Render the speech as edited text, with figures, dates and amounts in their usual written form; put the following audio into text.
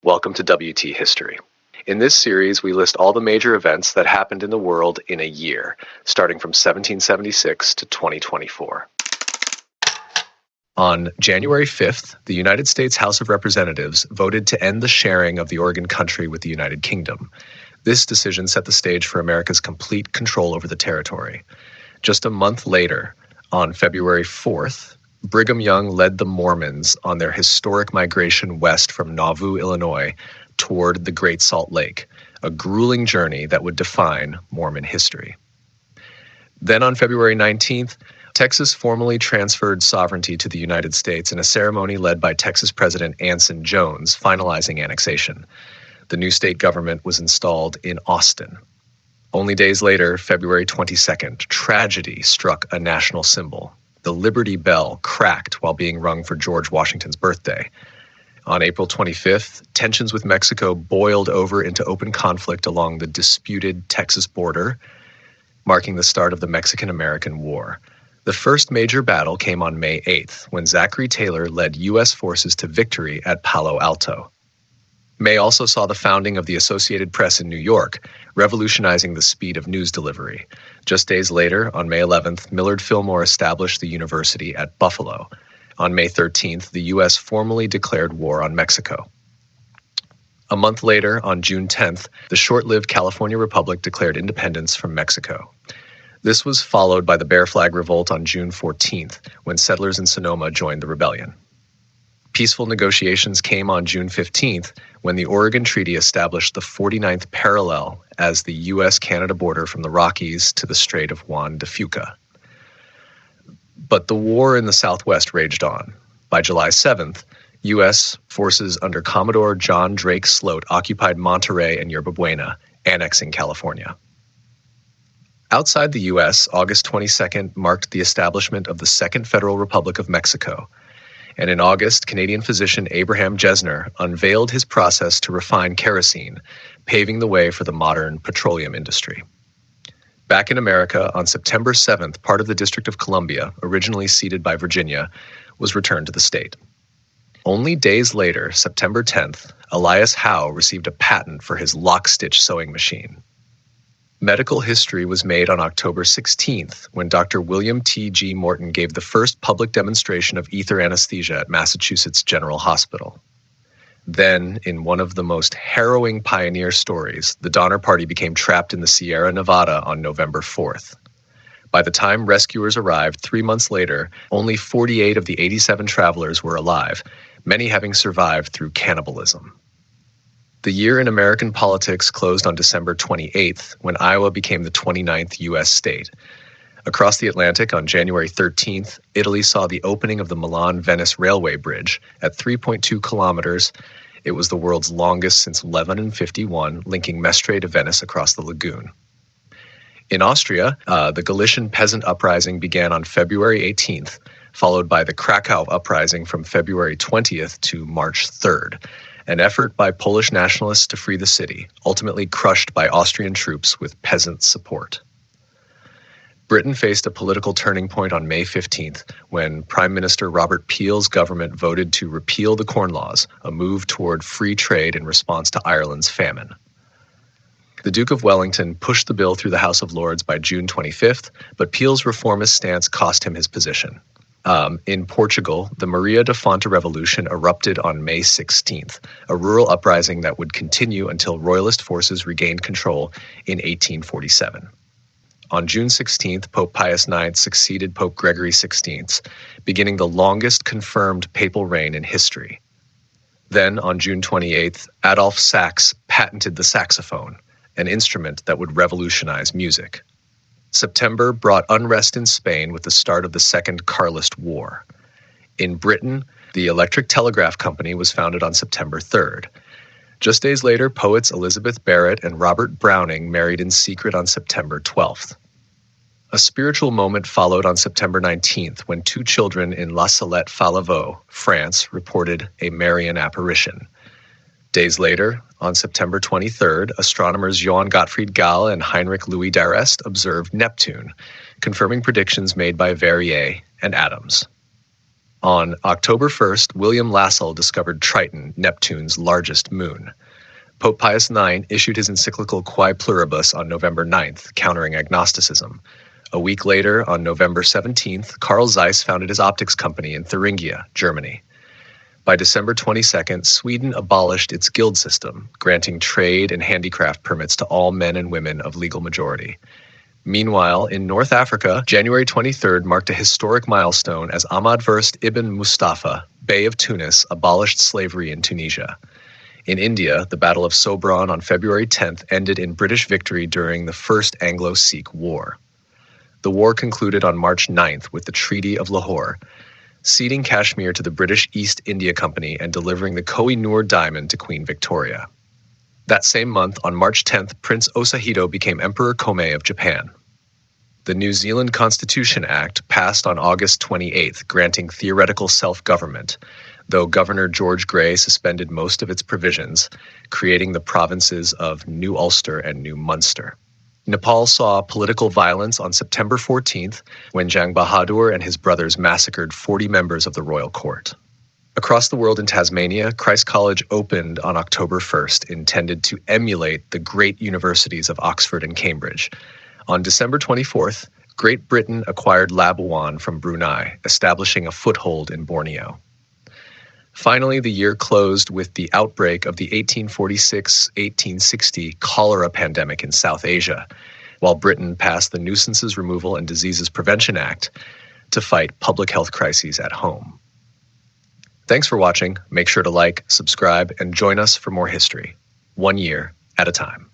Welcome to WT History. In this series, we list all the major events that happened in the world in a year, starting from 1776 to 2024. On January 5th, the United States House of Representatives voted to end the sharing of the Oregon Country with the United Kingdom. This decision set the stage for America's complete control over the territory. Just a month later, on February 4th, Brigham Young led the Mormons on their historic migration west from Nauvoo, Illinois, toward the Great Salt Lake, a grueling journey that would define Mormon history. Then on February 19th, Texas formally transferred sovereignty to the United States in a ceremony led by Texas President Anson Jones, finalizing annexation. The new state government was installed in Austin. Only days later, February 22nd, tragedy struck a national symbol. The Liberty Bell cracked while being rung for George Washington's birthday. On April 25th, tensions with Mexico boiled over into open conflict along the disputed Texas border, marking the start of the Mexican-American War. The first major battle came on May 8th, when Zachary Taylor led U.S. forces to victory at Palo Alto. May also saw the founding of the Associated Press in New York, revolutionizing the speed of news delivery. Just days later, on May 11th, Millard Fillmore established the university at Buffalo. On May 13th, the U.S. formally declared war on Mexico. A month later, on June 10th, the short-lived California Republic declared independence from Mexico. This was followed by the Bear Flag Revolt on June 14th, when settlers in Sonoma joined the rebellion. Peaceful negotiations came on June 15th, when the Oregon Treaty established the 49th parallel as the U.S.-Canada border from the Rockies to the Strait of Juan de Fuca. But the war in the Southwest raged on. By July 7th, U.S. forces under Commodore John Drake Sloat occupied Monterey and Yerba Buena, annexing California. Outside the U.S., August 22nd marked the establishment of the Second Federal Republic of Mexico. And in August, Canadian physician Abraham Gesner unveiled his process to refine kerosene, paving the way for the modern petroleum industry. Back in America, on September 7th, part of the District of Columbia, originally ceded by Virginia, was returned to the state. Only days later, September 10th, Elias Howe received a patent for his lock-stitch sewing machine. Medical history was made on October 16th, when Dr. William T. G. Morton gave the first public demonstration of ether anesthesia at Massachusetts General Hospital. Then, in one of the most harrowing pioneer stories, the Donner Party became trapped in the Sierra Nevada on November 4th. By the time rescuers arrived 3 months later, only 48 of the 87 travelers were alive, many having survived through cannibalism. The year in American politics closed on December 28th, when Iowa became the 29th U.S. state. Across the Atlantic on January 13th, Italy saw the opening of the Milan-Venice Railway Bridge. At 3.2 kilometers, it was the world's longest since 1151, linking Mestre to Venice across the lagoon. In Austria, the Galician peasant uprising began on February 18th, followed by the Krakow uprising from February 20th to March 3rd. An effort by Polish nationalists to free the city, ultimately crushed by Austrian troops with peasant support. Britain faced a political turning point on May 15th, when Prime Minister Robert Peel's government voted to repeal the Corn Laws, a move toward free trade in response to Ireland's famine. The Duke of Wellington pushed the bill through the House of Lords by June 25th, but Peel's reformist stance cost him his position. In Portugal, the Maria da Fonte Revolution erupted on May 16th, a rural uprising that would continue until royalist forces regained control in 1847. On June 16th, Pope Pius IX succeeded Pope Gregory XVI, beginning the longest confirmed papal reign in history. Then, on June 28th, Adolphe Sax patented the saxophone, an instrument that would revolutionize music. September brought unrest in Spain with the start of the Second Carlist War. In Britain, the Electric Telegraph Company was founded on September 3rd. Just days later, poets Elizabeth Barrett and Robert Browning married in secret on September 12th. A spiritual moment followed on September 19th, when 2 children in La Salette-Falavaux, France, reported a Marian apparition. Days later, on September 23rd, astronomers Johann Gottfried Galle and Heinrich Louis d'Arrest observed Neptune, confirming predictions made by Verrier and Adams. On October 1st, William Lassell discovered Triton, Neptune's largest moon. Pope Pius IX issued his encyclical Quae Pluribus on November 9th, countering agnosticism. A week later, on November 17th, Carl Zeiss founded his optics company in Thuringia, Germany. By December 22nd, Sweden abolished its guild system, granting trade and handicraft permits to all men and women of legal majority. Meanwhile, in North Africa, January 23rd marked a historic milestone as Ahmad I ibn Mustafa, Bey of Tunis, abolished slavery in Tunisia. In India, the Battle of Sobran on February 10th ended in British victory during the First Anglo-Sikh War. The war concluded on March 9th with the Treaty of Lahore, ceding Kashmir to the British East India Company and delivering the Koh-i-Noor diamond to Queen Victoria. That same month, on March 10th, Prince Osahido became Emperor Komei of Japan. The New Zealand Constitution Act passed on August 28th, granting theoretical self-government, though Governor George Grey suspended most of its provisions, creating the provinces of New Ulster and New Munster. Nepal saw political violence on September 14th, when Jang Bahadur and his brothers massacred 40 members of the royal court. Across the world in Tasmania, Christ College opened on October 1st, intended to emulate the great universities of Oxford and Cambridge. On December 24th, Great Britain acquired Labuan from Brunei, establishing a foothold in Borneo. Finally, the year closed with the outbreak of the 1846-1860 cholera pandemic in South Asia, while Britain passed the Nuisances Removal and Diseases Prevention Act to fight public health crises at home. Thanks for watching. Make sure to like, subscribe, and join us for more history, one year at a time.